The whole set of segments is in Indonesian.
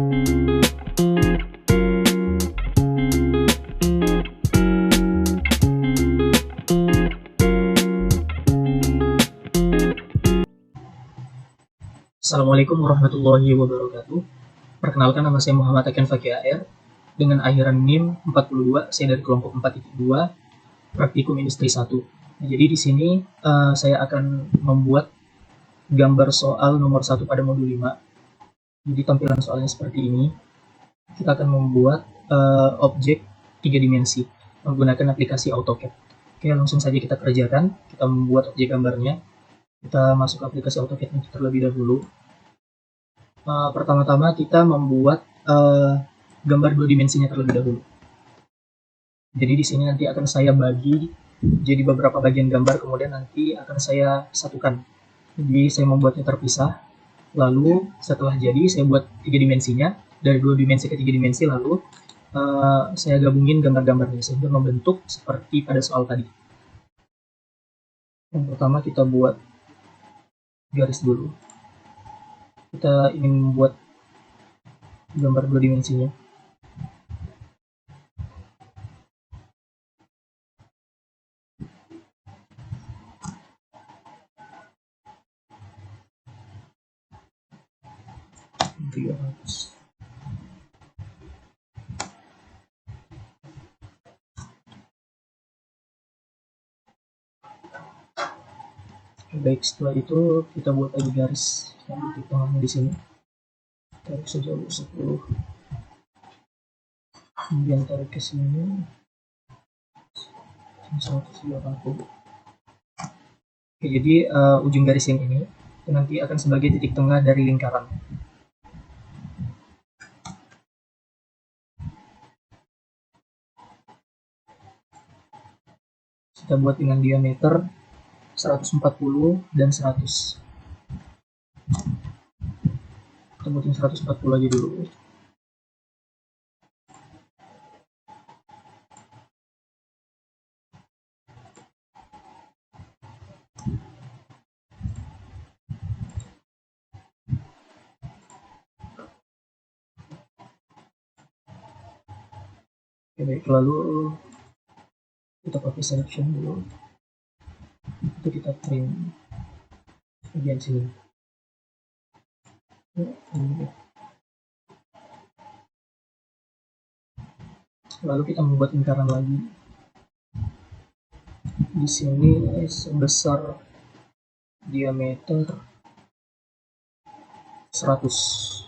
Assalamualaikum warahmatullahi wabarakatuh. Perkenalkan, nama saya Muhammad Akan Fakih AR dengan akhiran NIM 42. Saya dari kelompok 4.2 Praktikum Industri 1. Nah, jadi di sini saya akan membuat gambar soal nomor 1 pada modul 5. Jadi tampilan soalnya seperti ini. Kita akan membuat objek 3 dimensi menggunakan aplikasi AutoCAD. Oke, langsung saja kita kerjakan. Kita membuat objek gambarnya. Kita masuk aplikasi AutoCAD terlebih dahulu. Pertama-tama kita membuat gambar 2 dimensinya terlebih dahulu. Jadi di sini nanti akan saya bagi jadi beberapa bagian gambar, kemudian nanti akan saya satukan. Jadi saya membuatnya terpisah. Lalu setelah jadi saya buat 3 dimensinya, dari 2 dimensi ke 3 dimensi, lalu saya gabungin gambar-gambarnya sehingga membentuk seperti pada soal tadi. Yang pertama kita buat garis dulu. Kita ingin membuat gambar 2 dimensinya. Baik, setelah itu kita buat lagi garis yang di tengahnya di sini. Tarik sejauh 10. Kemudian tarik ke sini 180. Oke, jadi ujung garis yang ini nanti akan sebagai titik tengah dari lingkaran. Kita buat dengan diameter 140 dan 100. Kita buatin 140 aja dulu. Oke, baik, lalu kita pakai selection dulu. Itu kita trim bagian sini. Lalu kita membuat lingkaran lagi. Di sini sebesar diameter 100.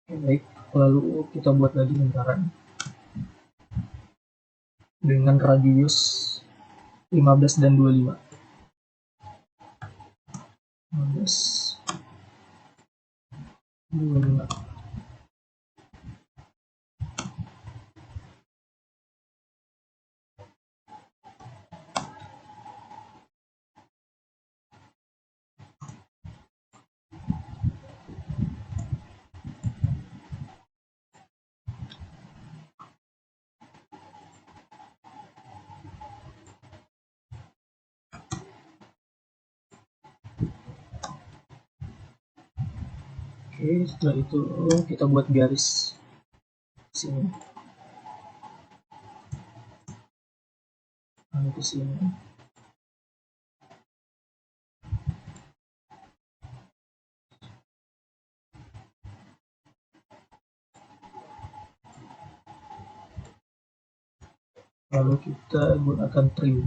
Oke, baik, lalu kita buat lagi lingkaran dengan radius 15 dan 25. 15, 25. Oke, setelah itu kita buat garis sini, lalu ke sini. Lalu kita gunakan trim,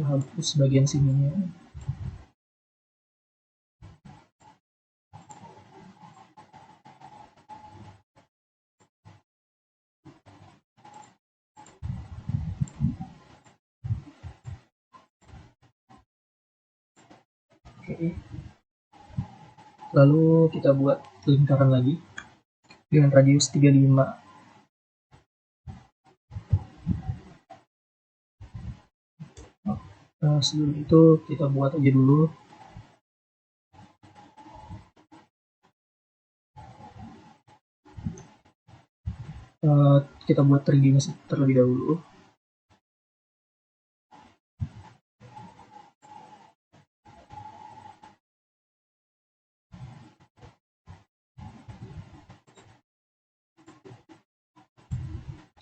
hapus bagian sininya. Oke. Lalu kita buat lingkaran lagi dengan radius 35. Sebelum itu kita buat aja dulu kita buat 3D-nya terlebih dahulu.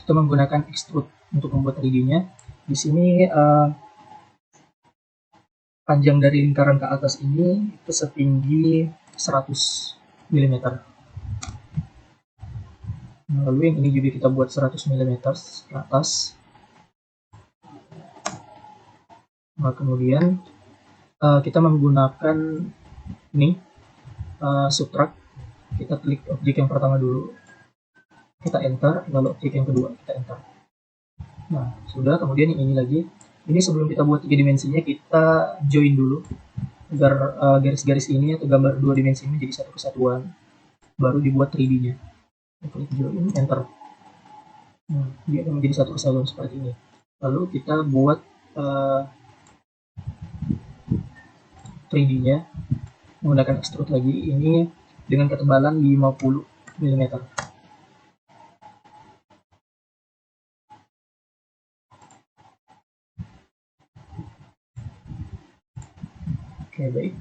kita menggunakan extrude untuk membuat 3D-nya. Di sini panjang dari lingkaran ke atas ini itu setinggi 100 mm. Lalu yang ini juga kita buat 100 mm ke atas. Nah, kemudian kita menggunakan ini subtract. Kita klik objek yang pertama dulu, kita enter, lalu objek yang kedua kita enter. Nah, sudah. Kemudian yang ini lagi, ini sebelum kita buat 3 dimensinya, kita join dulu agar garis-garis ini atau gambar 2 dimensi ini jadi satu kesatuan, baru dibuat 3D-nya. Klik join, enter. Nah, dia akan menjadi satu kesatuan seperti ini. Lalu kita buat 3D-nya menggunakan extrude lagi, ini dengan ketebalan 50 mm. Oke, baik.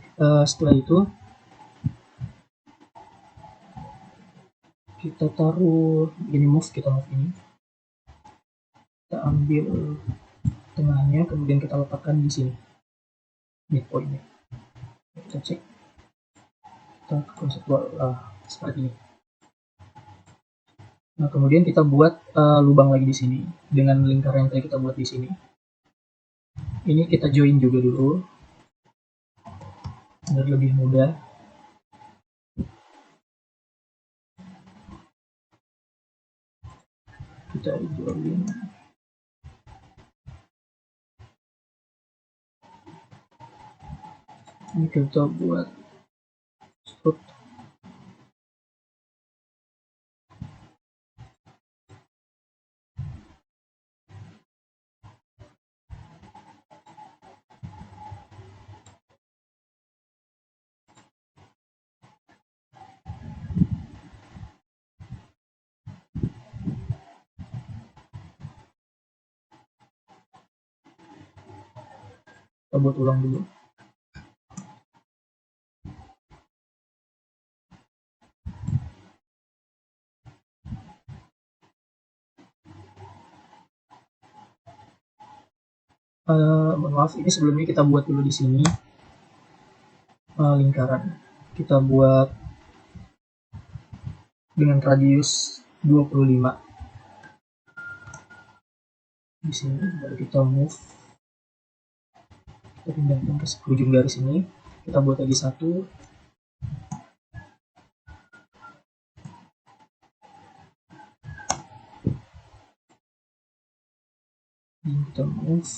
Setelah itu kita taruh ini, kita move ini, kita ambil tengahnya, kemudian kita letakkan di sini midpointnya. Kita cek, kita konseptual seperti ini. Nah, kemudian kita buat lubang lagi di sini dengan lingkaran yang tadi kita buat di sini. Ini kita join juga dulu agar lebih mudah. Kita join. Ini kita buat strut. Kita buat ulang dulu. Mohon maaf, ini sebelumnya kita buat dulu di sini lingkaran. Kita buat dengan radius 25 di sini, baru kita move, kita pindahkan ke ujung garis ini, kita buat lagi satu, dan kita move,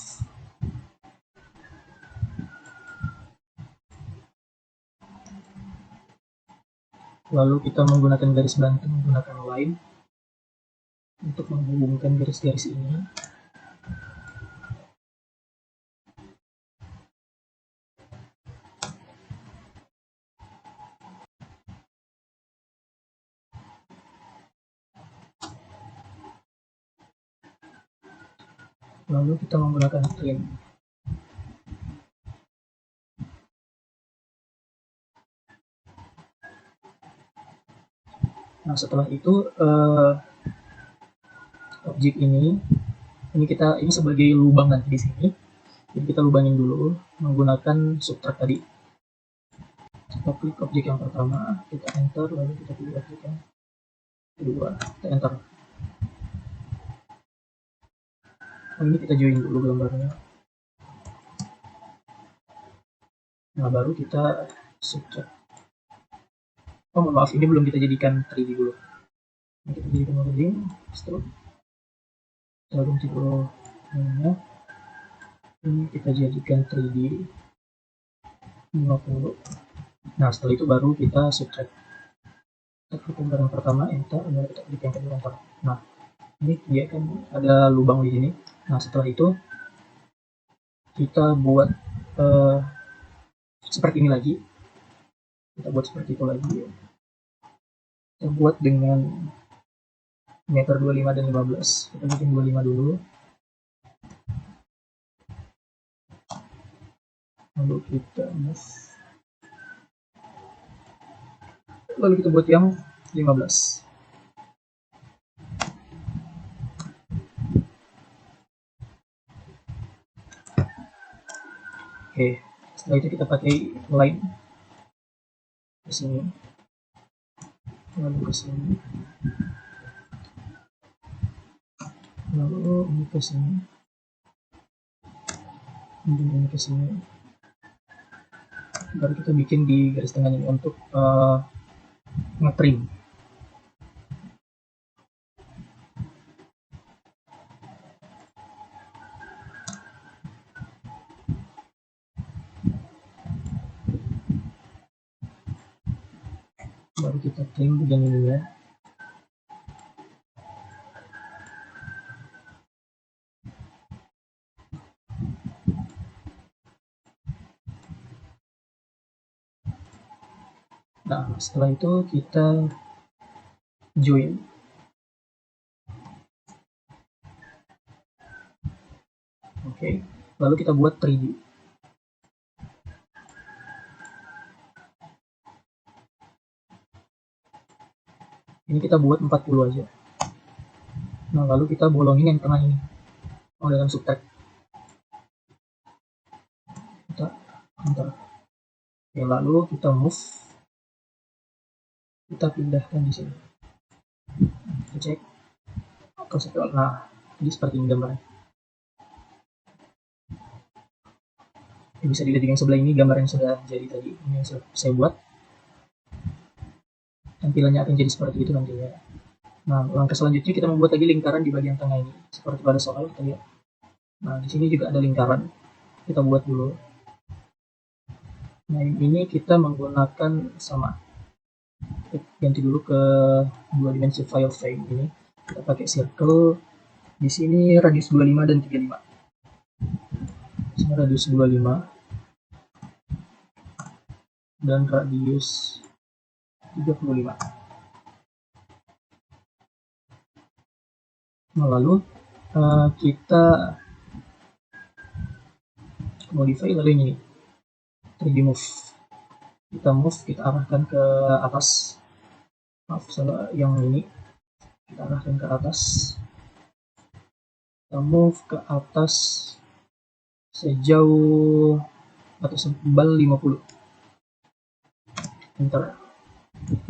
lalu kita menggunakan garis bantu, menggunakan line untuk menghubungkan garis-garis ini. Lalu kita menggunakan trim. Nah, setelah itu objek ini sebagai lubang nanti di sini. Jadi kita lubangin dulu menggunakan subtract tadi. Kita klik objek yang pertama, kita enter, lalu kita pilih objek yang kedua, kita enter. Nah, ini kita join dulu gambarnya. Nah, baru kita subtract. Oh, maaf, ini belum kita jadikan 3D dulu. Ini kita jadikan modeling, stroke. Kita ganti dulu ini kita jadikan 3D 50. Nah, setelah itu baru kita subtract. Kita klik yang pertama, enter, lalu kita klik yang kedua, enter. Nah, ini dia kan ada lubang di sini. Nah, setelah itu kita buat seperti ini lagi. Kita buat seperti itu lagi. Kita buat dengan meter 25 dan 15. Kita bikin 25 dulu. Lalu kita move. Lalu kita buat yang 15. Oke, setelah itu kita pakai line ke sini, lalu ke sini, lalu ini ke sini, kemudian ini ke sini. Baru kita bikin di garis tengah ini untuk nge-trim. Baru kita trim bagian ini ya. Nah, setelah itu kita join. Oke, lalu kita buat 3D. Ini kita buat 40 aja. Nah, lalu kita bolongin yang tengah ini dengan subtract. Kita enter. Oke, lalu kita move. Kita pindahkan di sini. Kita cek. Konseptual. Nah, jadi seperti ini gambarnya. Bisa dilihat di yang sebelah ini gambar yang sudah jadi tadi. Ini yang sudah saya buat. Tampilannya akan jadi seperti itu nantinya. Nah, langkah selanjutnya kita membuat lagi lingkaran di bagian tengah ini. Seperti pada soal kita lihat. Nah, di sini juga ada lingkaran. Kita buat dulu. Nah, ini kita menggunakan sama. Kita ganti dulu ke 2 dimensi file frame ini. Kita pakai circle. Di sini radius 25 dan 35. Di sini radius 25 dan radius 35. Nah, lalu kita modify lalu ini 3D move. Kita move, kita arahkan ke atas. Maaf, salah yang ini. Kita arahkan ke atas. Kita move ke atas sejauh atau sebal 50. Enter.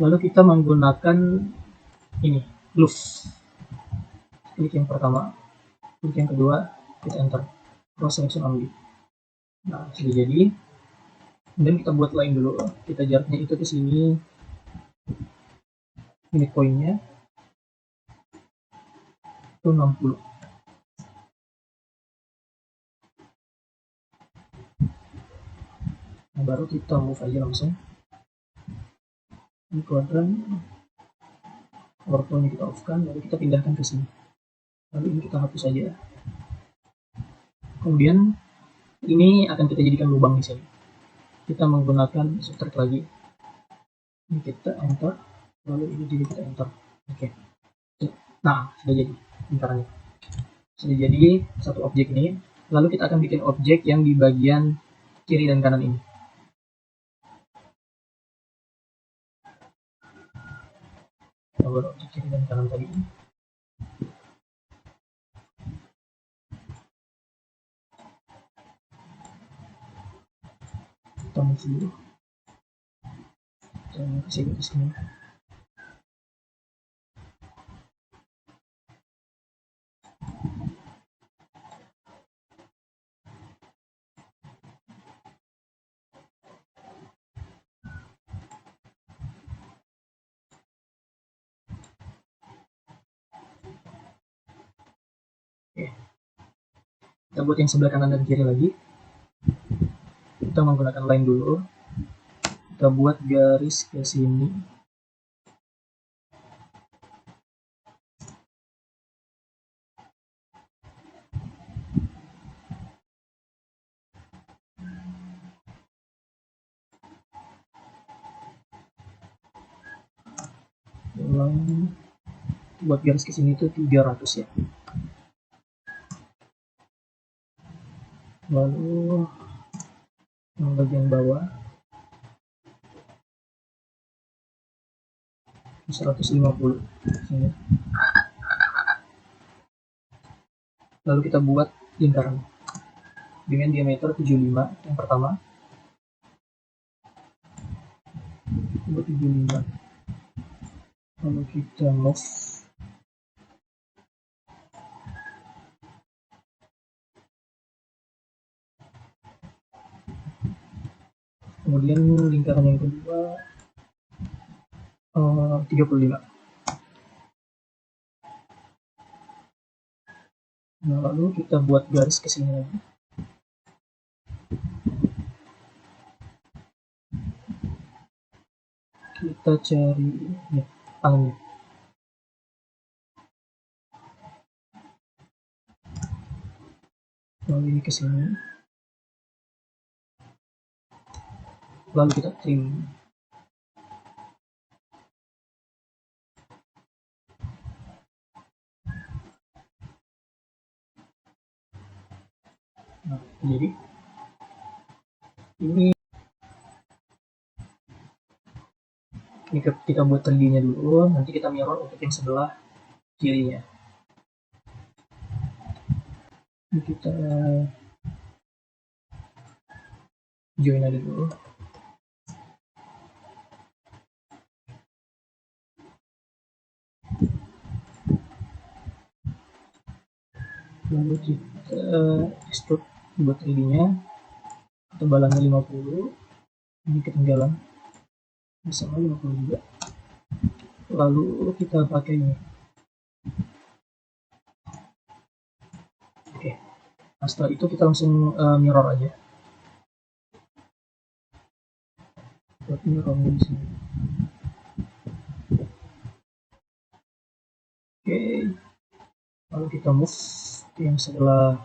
Lalu kita menggunakan ini, glove. Klik yang pertama, klik yang kedua, kita enter. Cross selection only. Nah, sudah jadi. Kemudian kita buat line dulu. Kita jaraknya itu ke sini. Ini poinnya itu 60. Nah, baru kita move aja langsung. Ini kuadran. Ortonya kita off kan, lalu kita pindahkan ke sini. Lalu ini kita hapus saja. Kemudian ini akan kita jadikan lubang di sini. Kita menggunakan subtract lagi. Ini kita enter, lalu ini juga kita enter. Oke. Nah, sudah jadi lingkarannya. Sudah jadi satu objek ini. Lalu kita akan bikin objek yang di bagian kiri dan kanan ini. Kita buat objek kiri dan kanan tadi. Kita move dulu. Kita kasih ke sini. Kita buat yang sebelah kanan dan kiri lagi. Kita menggunakan line dulu. Kita buat garis ke sini. Line buat garis ke sini itu 300 ya. Lalu yang bagian bawah 150 sini. Lalu kita buat lingkaran. dengan diameter 75 yang pertama. Buat 75. Lalu kita move. Kemudian lingkaran yang kedua 35. Nah, lalu kita buat garis ke sini lagi. Kita cari ya, tangannya. Lalu ini ke sini. Lalu kita trim. Nah, jadi ini kita buat 3D-nya dulu, nanti kita mirror untuk yang sebelah kirinya. Ini kita join aja dulu. Lalu kita extrude buat 3D-nya, ketebalannya 50, ini ketinggalan sama 50 juga. Lalu kita pakai ini. Oke, nah setelah itu kita langsung mirror aja. Buat mirrornya di sini. Oke, lalu kita move ke yang sebelah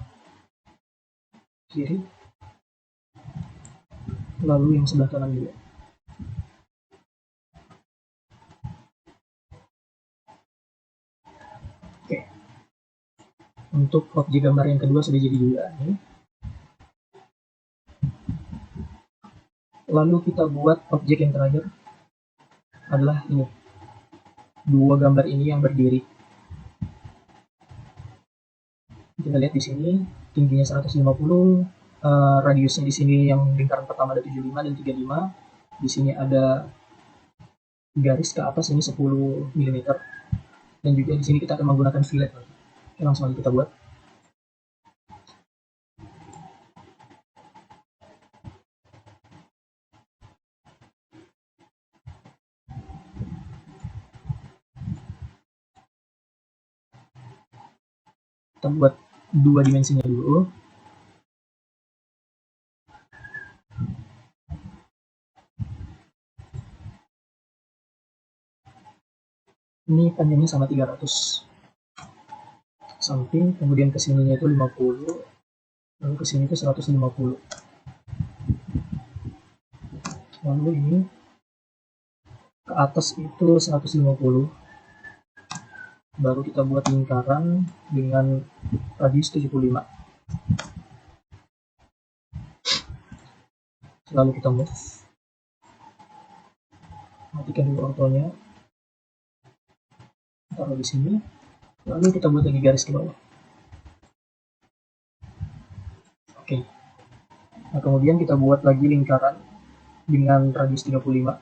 kiri, lalu yang sebelah kanan juga. Oke, untuk objek gambar yang kedua sudah jadi juga nih. Lalu kita buat objek yang terakhir adalah ini, dua gambar ini yang berdiri. Kita lihat di sini tingginya 150, radiusnya di sini yang lingkaran pertama ada 75 dan 35. Di sini ada garis ke atas ini 10 mm. Dan juga di sini kita akan menggunakan fillet. Oke, langsung aja kita buat. Kita buat dua dimensinya dulu. Ini panjangnya sama 300. Samping, kemudian ke sininya itu 50, lalu ke sini itu 150. Lalu ini ke atas itu 150. Baru kita buat lingkaran dengan radius 75. Lalu kita move. Matikan dulu ortonya. Taruh di sini. Lalu kita buat lagi garis ke bawah. Oke. Nah, kemudian kita buat lagi lingkaran dengan radius 35.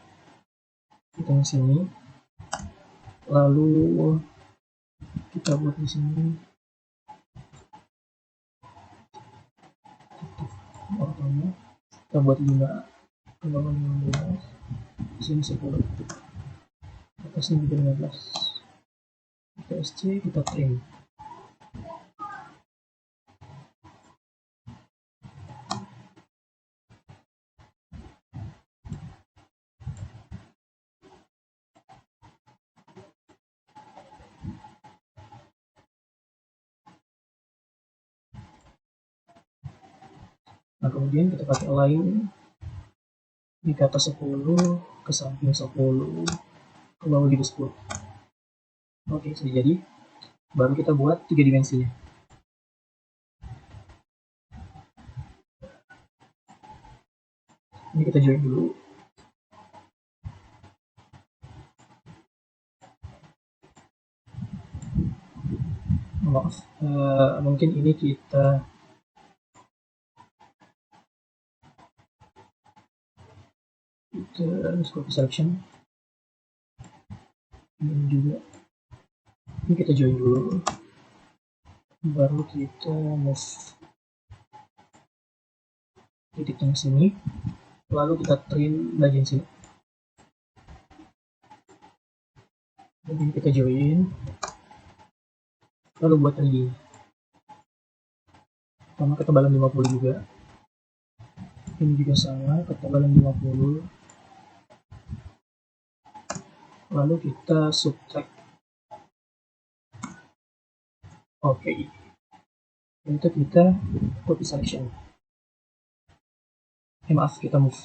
Kita di sini. Lalu kita buat di sini. Ortonya. Kita buat 5. Ke bawah 15. Di sini 10. Atasnya juga 15. Kita SC, kita trim. Nah, kemudian kita pakai line di atas 10, ke samping 10, ke bawah juga 10. Oke, sudah jadi. Baru kita buat 3 dimensinya. Ini kita join dulu. Maaf, mungkin ini kita copy selection. Ini juga. Ini kita join dulu. Baru kita move titik tengah sini. Lalu kita trim bagian sini. Kemudian kita join. Lalu buat lagi. Sama ketebalan 50 juga. Ini juga sama, ketebalan 50. Lalu kita subtract. Oke. Itu kita copy selection. Maaf, kita move.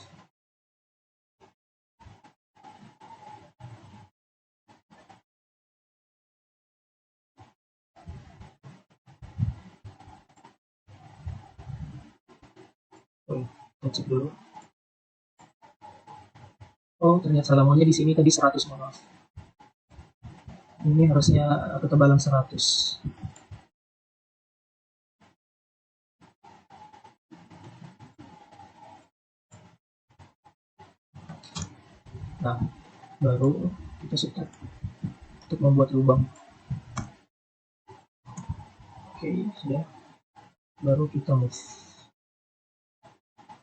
Kita cek dulu. Oh, ternyata salah maunya di sini tadi 100, maaf. Ini harusnya ketebalan 100. Nah, baru kita subtract untuk membuat lubang. Oke, sudah. Baru kita move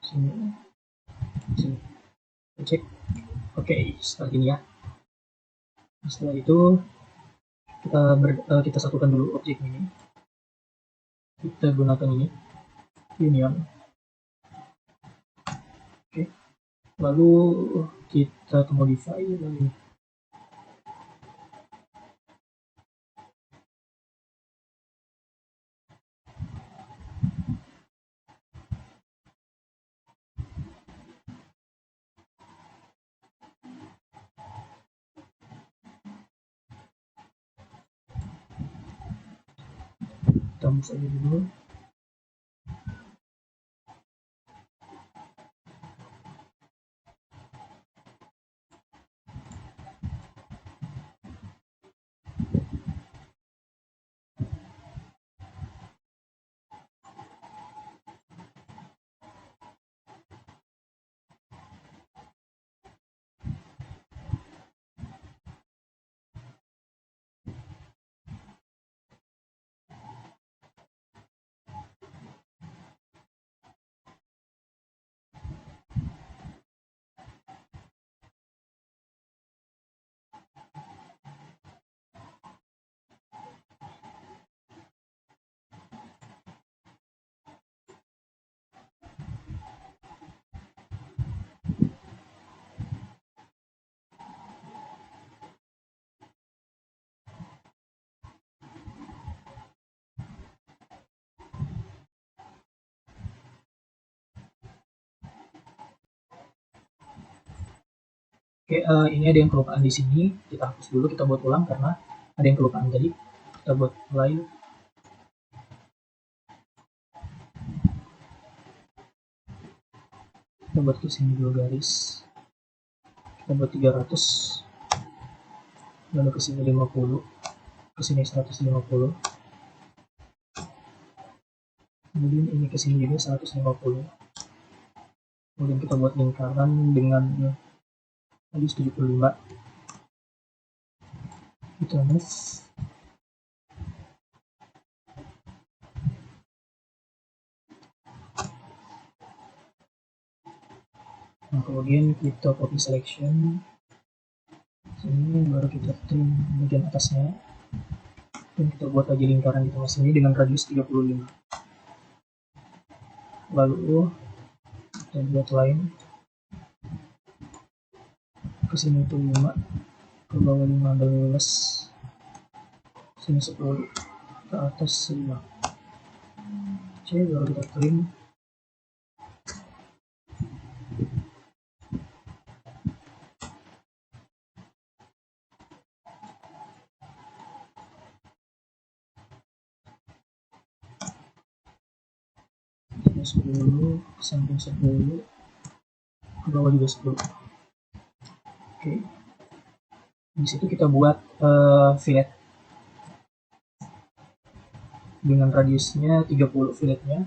sini, sini. Kita cek. Oke, seperti ini ya. Setelah itu kita satukan dulu objek ini. Kita gunakan ini union. Oke. Lalu kita modify lagi. Kita move aja dulu. Oke, ini ada yang kelupaan di sini. Kita hapus dulu, kita buat ulang karena ada yang kelupaan tadi. Kita buat lain. Kita buat ke sini 2 garis. Kita buat 300. Lalu ke sini 50. Ke sini 150. Kemudian ini ke sini juga 150. Kemudian kita buat lingkaran dengan tadi 75. Kita move. Nah, kemudian kita copy selection sini, baru kita trim bagian atasnya, dan kita buat lagi lingkaran di tengah sini dengan radius 35. Lalu kita buat line ke sini itu 5, ke bawah 15, sini 10, ke atas 5. Oke, baru kita trim. Kita 10, samping 10, ke bawah juga 10. Oke, di situ kita buat fillet dengan radiusnya 30 filletnya.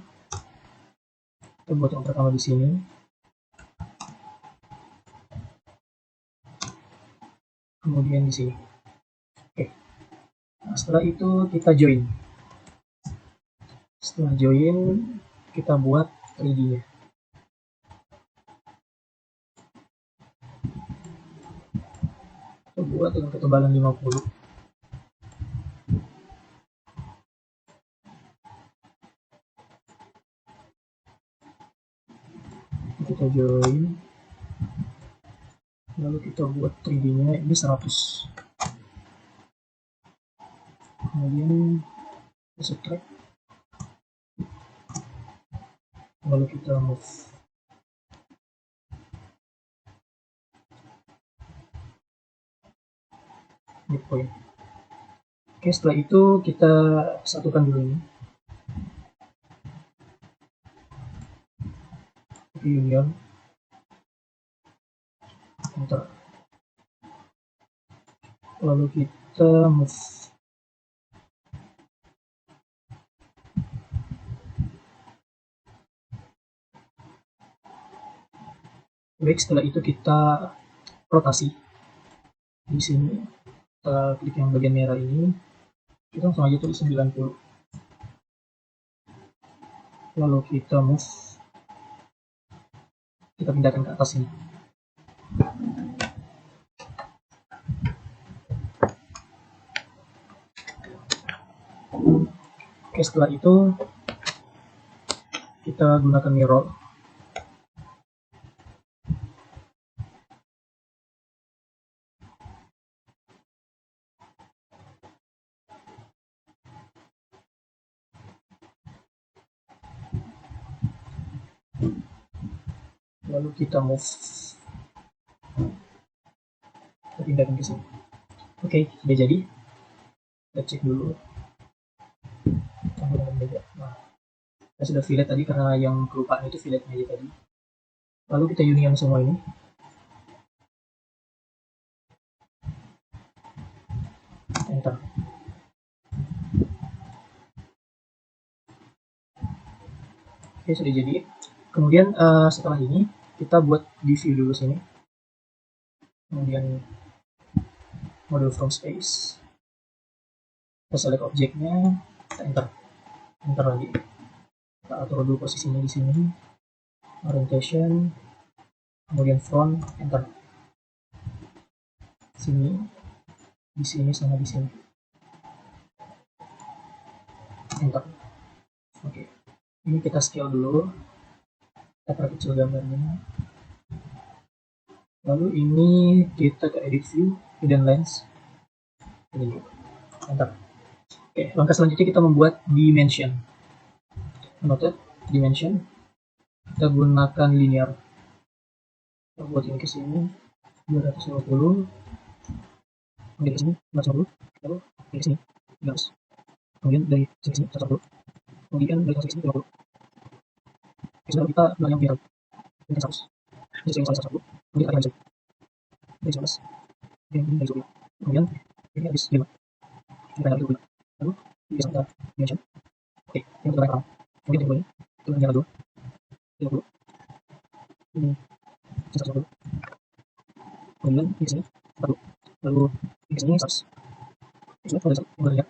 Kita buat yang pertama di sini. kemudian di sini. Oke. Nah, setelah itu kita join. Setelah join, kita buat 3D-nya. Kita buat dengan ketebalan 50. Kita join, lalu kita buat 3D-nya ini 100. Kemudian kita subtract, lalu kita move. Midpoint. Oke, setelah itu kita satukan dulu ini. Union. Enter. Lalu kita move. Baik, setelah itu kita rotasi. Di sini kita klik yang bagian merah ini, kita langsung aja tulis 90. Lalu kita move, kita pindahkan ke atas ini. Oke, setelah itu kita gunakan mirror. Lalu kita move, kita pindahkan ke sini. Oke, sudah jadi. Kita cek dulu. Nah, kita sudah fillet tadi karena yang kelupaan itu filletnya aja tadi. Lalu kita union semua ini. Enter. Oke, sudah jadi. Kemudian setelah ini kita buat di view dulu sini. Kemudian model from space. Kita select objeknya, kita enter. Enter lagi. Kita atur dulu posisinya di sini. Orientation, kemudian front, enter. Sini, di sini sama di sini. Enter. Oke. Ini kita scale dulu. Kita perkecil gambarnya. Lalu ini kita ke edit view, hidden lens. Ini. Enter. Oke, langkah selanjutnya kita membuat dimension. Noted, dimension. Kita gunakan linear. Kita buat ini ke sini 250. Kemudian ke sini 250. Lalu ke sini 300. Kemudian dari sini 110. Kemudian dari sini 50. Sekarang kita yang viral. Ini 100. Ini sini 110. Kemudian ada yang dari 11. Kemudian dari 10. Kemudian ini habis 5. Kita ada 20. Lalu ini kita dimension. Oke, yang kita rekam. Kemudian yang ini kita nyala 2. 30. Ini 110. Kemudian di sini 40. Lalu di sini 100. Di sini ada 1. Kemudian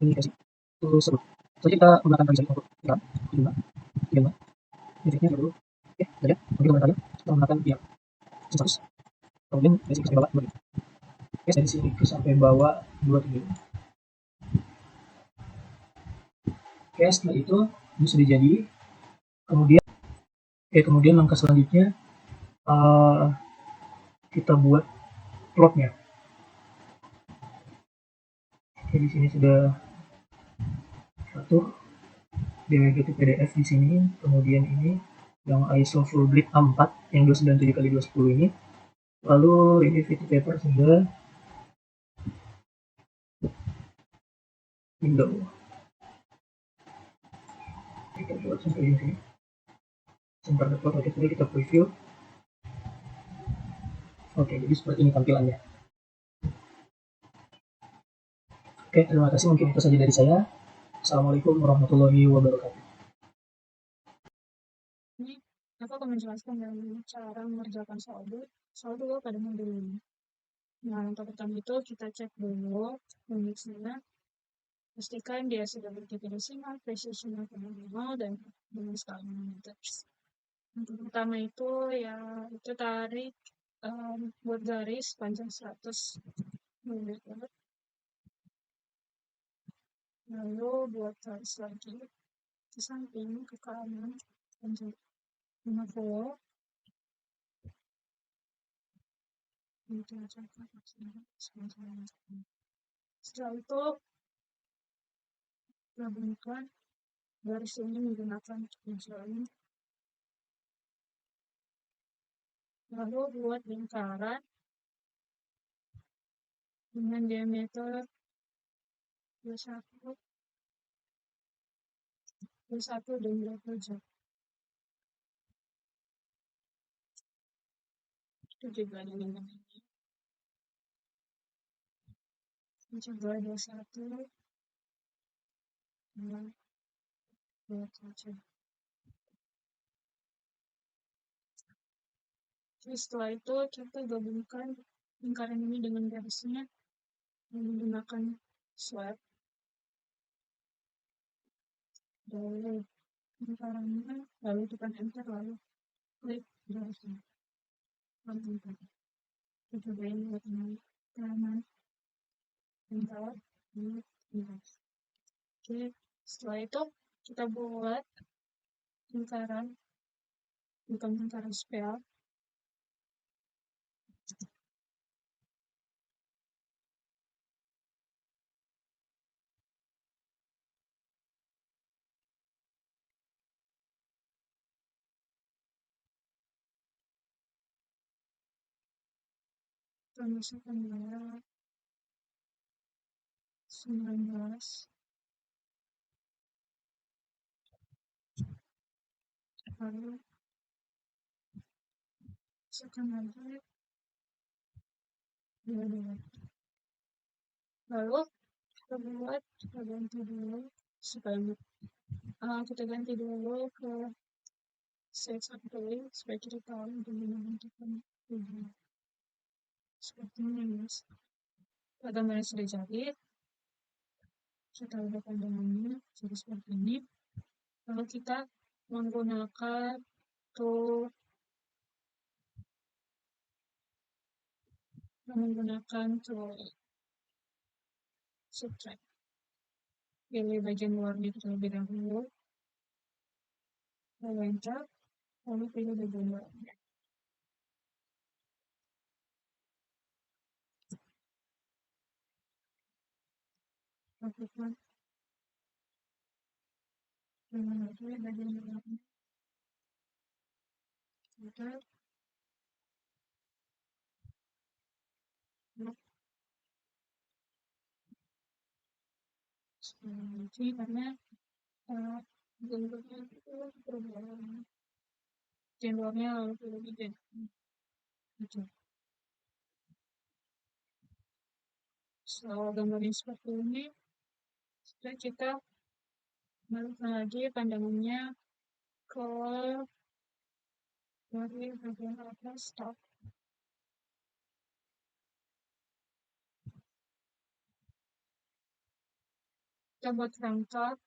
ini kasih itu 10. Jadi kita gunakan kali untuk rekam. 5. 35. Detiknya 30. Oke, sudah. Kemudian kita menggunakan yang 100. Kemudian dari sini sampai bawah 2. Oke, dari sini ke sampai bawah 23. Oke, setelah itu ini sudah jadi. Kemudian langkah selanjutnya kita buat plotnya. Oke, di sini sudah atur DWG PDF di sini. Kemudian ini yang ISO full bleed A4 yang 297x210 ini. Lalu relativity paper sudah window. Kita buat sampai di sini. Sampai dapat. Oke, sudah kita preview. Oke, jadi seperti ini tampilannya. Oke, terima kasih. Mungkin itu saja dari saya. Assalamualaikum warahmatullahi wabarakatuh. Ini aku akan menjelaskan cara mengerjakan solder pada modul ini. Nah, untuk pertama itu kita cek dulu kondisinya, pastikan dia sudah bertiga desimal, precisionnya minimal, dan dengan skala nanometer. Untuk pertama itu ya itu tarik buat garis panjang 100 mm, lalu buat garis lagi ke samping ke kanan panjang 50, itu aja. Setelah itu gabungkan garis ini menggunakan tujuan, lalu buat lingkaran dengan diameter 21, 21 dan 27. Itu juga dengan mencoba 21 dan 27. Jadi setelah itu kita gabungkan lingkaran ini dengan garisnya menggunakan swipe, lalu lingkarannya, lalu tekan enter, lalu klik garisnya. Lanjutkan. Kita cobain buat kanan, enter, garis. Oke, setelah itu kita buat lingkaran, bukan lingkaran spell, kita masukkan tanggal 19, lalu masukkan lagi 22. Lalu kita ganti dulu supaya kita ganti dulu ke set 1 supaya kita tahu bagaimana menentukan video. Seperti ini guys. Gambarnya sudah jadi, kita ubah pandangannya jadi seperti ini. Lalu kita menggunakan tool subtract. Pilih bagian luarnya terlebih dahulu, lalu enter, lalu pilih bagian luarnya. Lakukan dengan bagian luarnya. Enter, jadi karena bentuknya itu perubahan bagian luarnya lalu pilih bagian itu. Setelah gambarnya seperti ini, setelah kita balikkan lagi pandangannya ke dari bagian atas stop. Kita buat rangka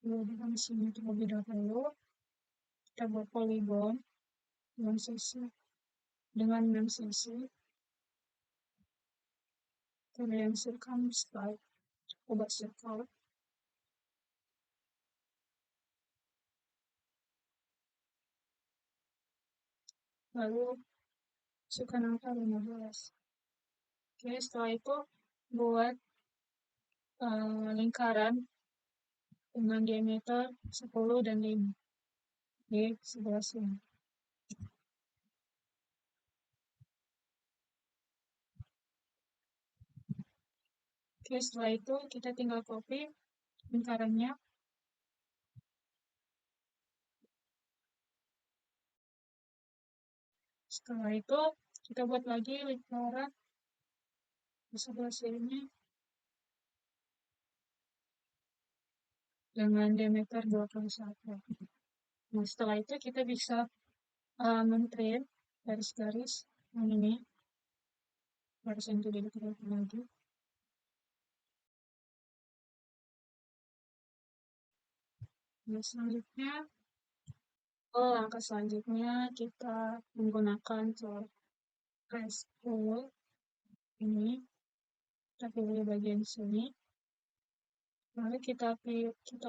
di sini terlebih dahulu. Kita buat poligon dengan sisi 6 sisi. Kita yang circumscribe, obat circle. Lalu masukkan angka 15. Oke, setelah itu buat lingkaran dengan diameter 10 dan 5 di sebelah sini. Oke, setelah itu kita tinggal copy lingkarannya. Setelah itu kita buat lagi lingkaran di sebelah sini dengan diameter 21. Nah, setelah itu kita bisa men-print garis-garis yang ini garis yang tidak ditekan lagi. Nah, selanjutnya langkah selanjutnya kita menggunakan trace tool ini, kita pilih bagian sini, lalu kita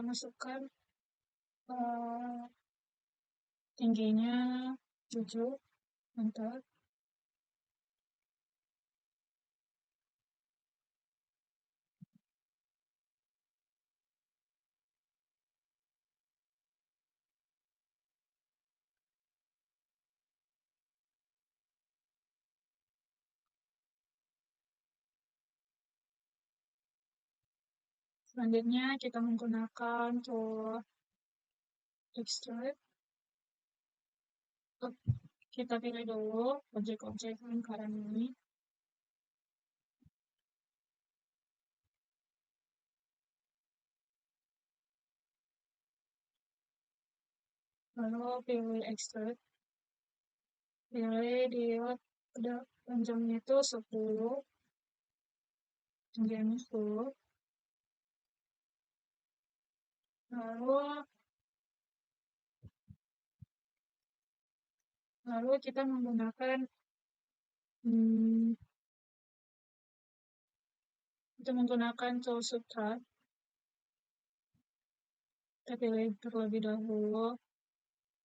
masukkan tingginya 7, enter. Selanjutnya kita menggunakan tool extrude. Kita pilih dulu objek-objek lingkaran ini. Lalu pilih extrude. Pilih di panjangnya itu 10, tingginya 10. Lalu kita menggunakan tool subtract. Kita pilih terlebih dahulu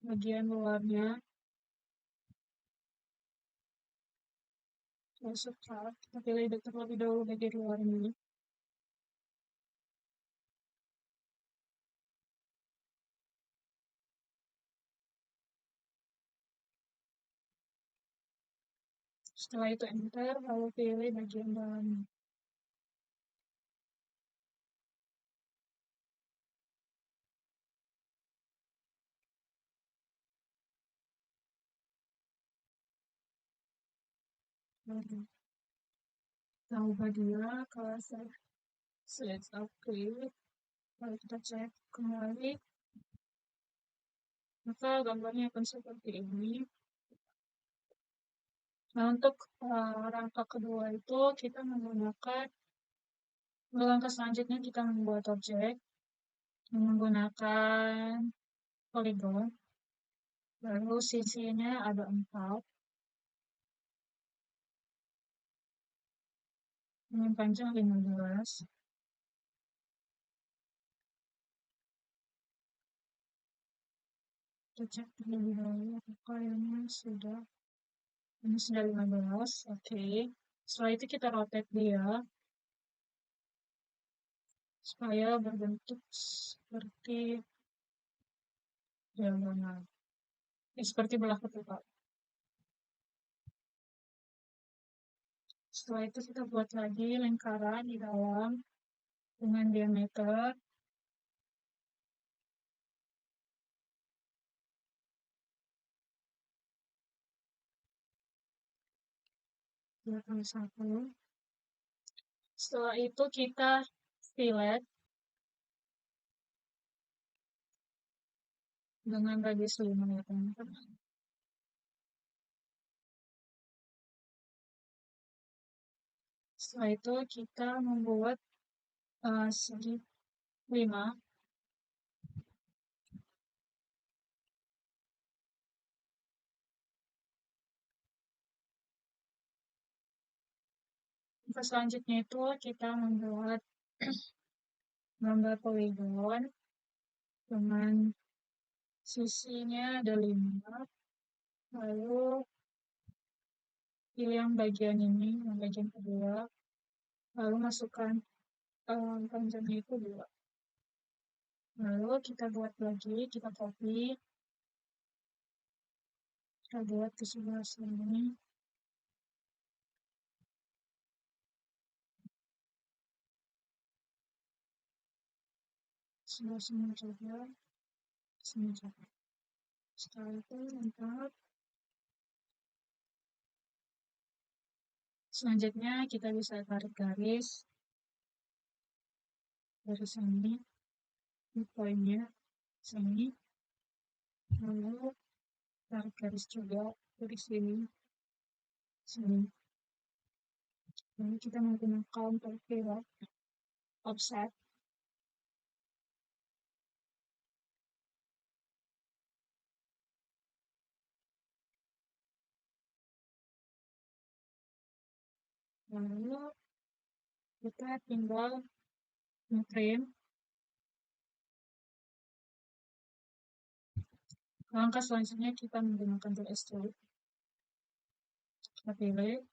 bagian luarnya. Tool subtract. Kita pilih terlebih dahulu bagian luarnya. Setelah itu enter, lalu pilih bagian dalamnya. Kita ubah dia ke select upgrade. Lalu kita cek kembali, maka gambarnya akan seperti ini. Nah, untuk rangka kedua itu kita langkah selanjutnya kita membuat objek menggunakan polygon. Lalu sisinya ada 4 dengan panjang 15. Kita cek terlebih dahulu apakah ini sudah 15. Oke. Setelah itu kita rotate dia supaya berbentuk seperti diagonal, seperti belah ketupat. Setelah itu kita buat lagi lingkaran di dalam dengan diameter 2,1. Setelah itu kita fillet dengan radius 5 ya teman-teman. Setelah itu kita membuat segi 5. Selanjutnya itu kita membuat gambar poligon dengan sisinya ada 5. Lalu pilih yang bagian ini, yang bagian kedua. Lalu masukkan panjangnya itu 2. Lalu kita buat lagi, kita copy. Kita buat ke sebelah sini. Sebelah sini juga. Sini juga. Setelah itu lengkap. Selanjutnya kita bisa tarik garis dari sini, di poinnya sini, lalu tarik garis juga dari sini. Lalu kita menggunakan pivot offset. Lalu kita tinggal nge-trim. Langkah selanjutnya kita menggunakan tool extrude. Kita pilih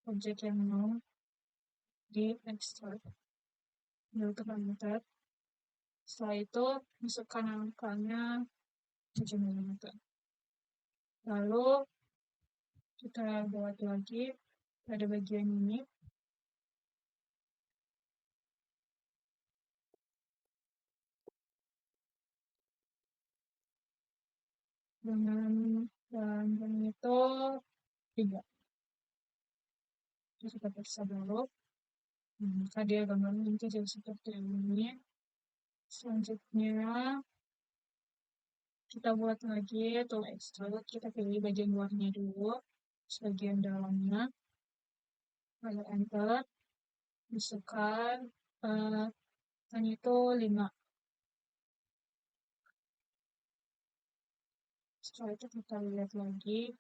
objek yang mau di extrude. Lalu tekan enter. Setelah itu masukkan angkanya 7 mm. Lalu kita buat lagi pada bagian ini. Dengan panjang itu 3. Kita periksa dulu. Maka dia gambarnya nanti jadi seperti ini. Selanjutnya kita buat lagi tool extrude. Kita pilih bagian luarnya dulu, bagian dalamnya. Lalu enter. Masukkan kan itu 5. Setelah itu kita lihat lagi.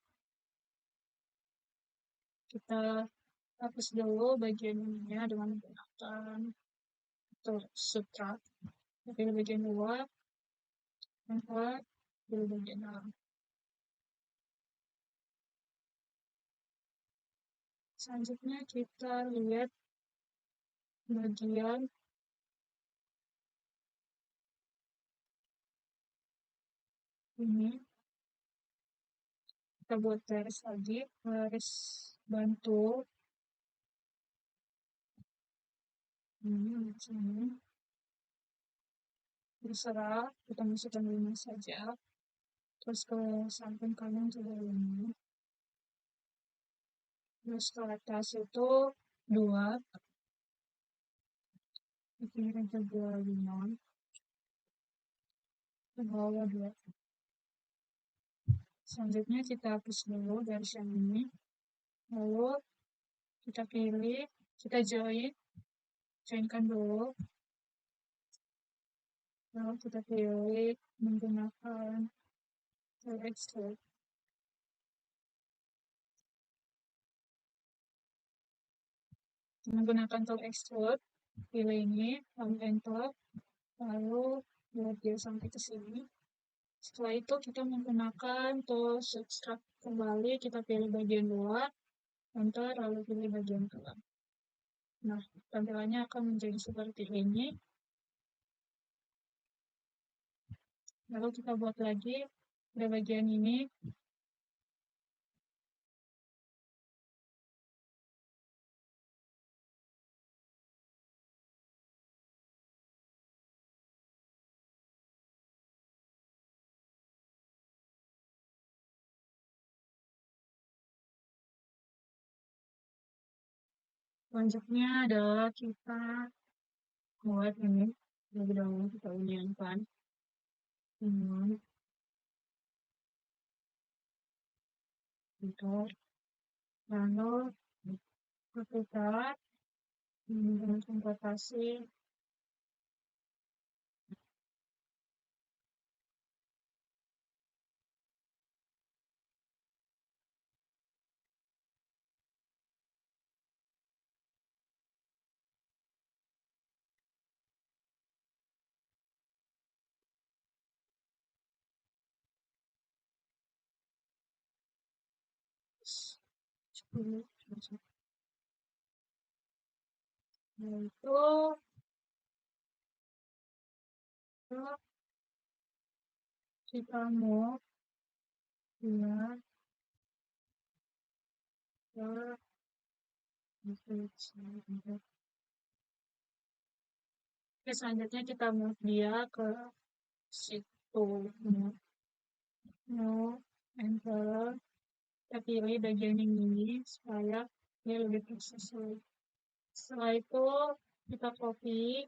Kita hapus dulu bagian ininya dengan menggunakan tool subtract. Pilih bagian luar, enter, pilih bagian dalam. Selanjutnya kita lihat bagian ini. Kita buat garis lagi, garis bantu. Sini. Terserah, kita masukkan 5 saja. Terus ke samping kanan juga 5. Terus ke atas itu 2. Ke kiri juga 5. Ke bawah 2. Selanjutnya kita hapus dulu garis yang ini. Lalu kita pilih, kita joinkan dulu. Lalu kita pilih menggunakan tool extrude. Menggunakan tool extrude, pilih ini, lalu enter, lalu buat dia sampai ke sini. Setelah itu kita menggunakan tool subtract kembali, kita pilih bagian luar, enter, lalu pilih bagian dalam. Nah, tampilannya akan menjadi seperti ini. Lalu kita buat lagi pada bagian ini. Selanjutnya adalah kita buat ini. Lebih dahulu kita uniankan. Enter. Lalu kita menggunakan rotasi. Yaitu kita mau lihat ke selanjutnya kita move dia ke situ. Enter. Kita pilih bagian ini supaya dia lebih persis. Setelah itu kita copy.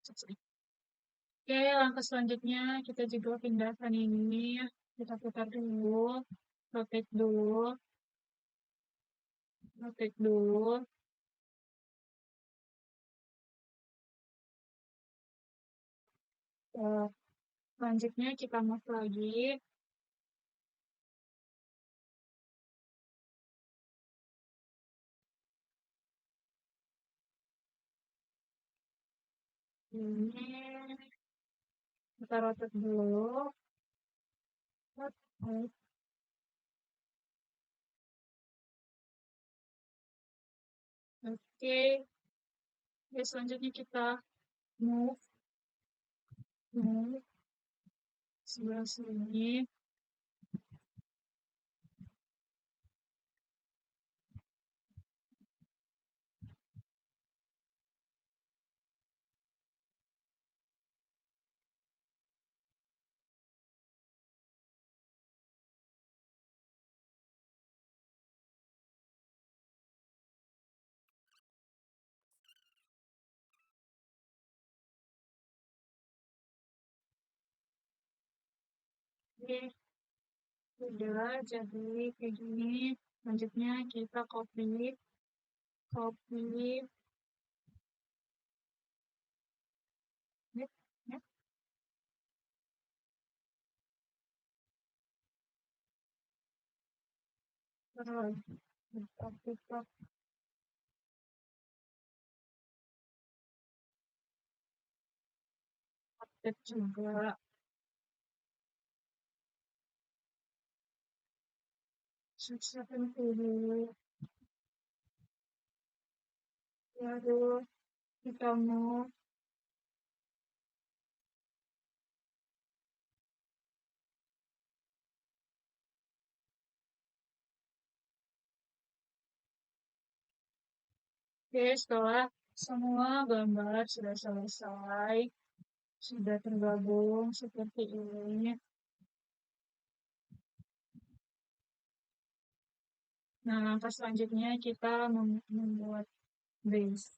Oke, langkah selanjutnya kita juga pindahkan ini, kita putar dulu, rotate dulu. Selanjutnya kita move lagi. Ini kita rotate dulu. Oke, selanjutnya kita move sebelah sini. Oke, udah jadi kayak gini. Selanjutnya kita copy, yep, yep. Terus kita update juga. Suksesan dulu. Lalu kita mau oke, setelah semua gambar sudah selesai, sudah tergabung seperti ini. Nah, langkah selanjutnya kita membuat base.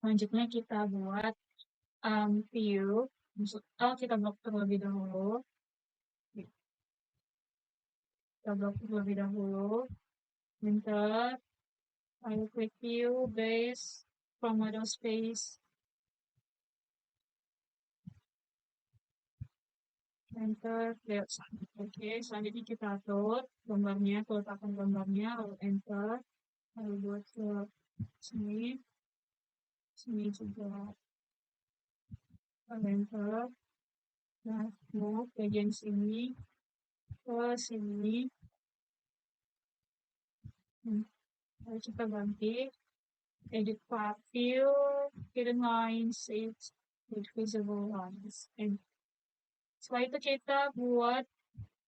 Selanjutnya kita buat view. Kita blok terlebih dahulu. Enter. I will click view, base, from model space. Enter, lihat. Oke, selanjutnya kita atur gambarnya, peletakan gambarnya, lalu enter. Lalu buat ke sini juga. Lalu enter. Nah, move bagian sini ke sini. Lalu kita ganti edit path view, hidden lines, with visible lines. And setelah itu kita buat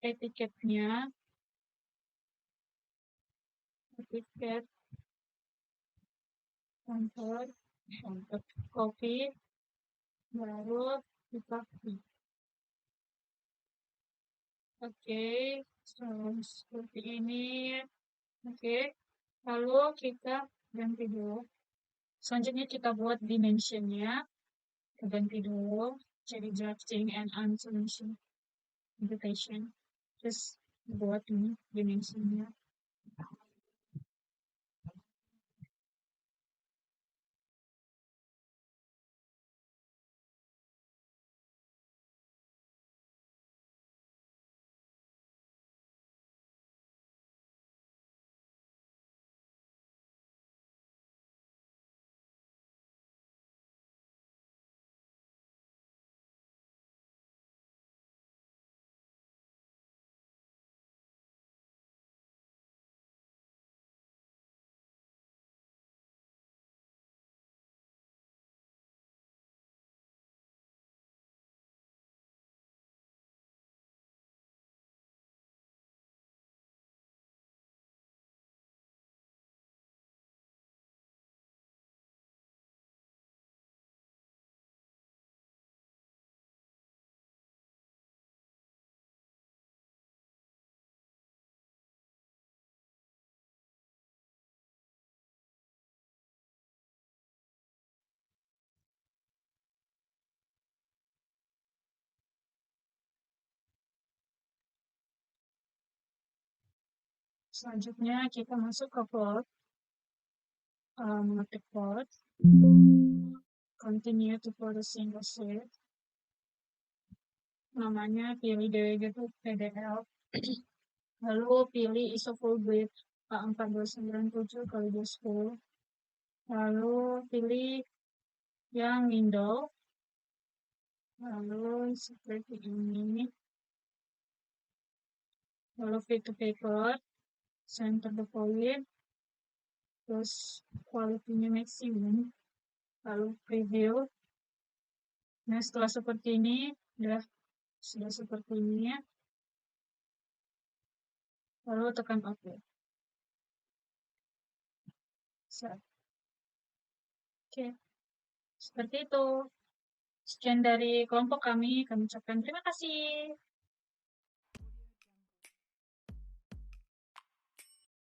etiketnya, etiket, enter, copy, baru kita klik. Oke, seperti ini. Oke, lalu kita ganti dulu. Selanjutnya kita buat dimensionnya, kita ganti dulu jadi drafting and answering invitation. Terus buat ini dimensinya. Selanjutnya kita masuk ke plot, mengetik plot, continue to for the single sheet, namanya pilih delegated PDF, lalu pilih isoful width A4297 kali 210, lalu pilih yang window, lalu seperti ini, lalu fit to paper, center the point, terus quality-nya maximum, lalu preview. Nah, setelah seperti ini, sudah seperti ini ya, lalu tekan OK. Oke, seperti itu. Sekian dari kelompok kami ucapkan terima kasih.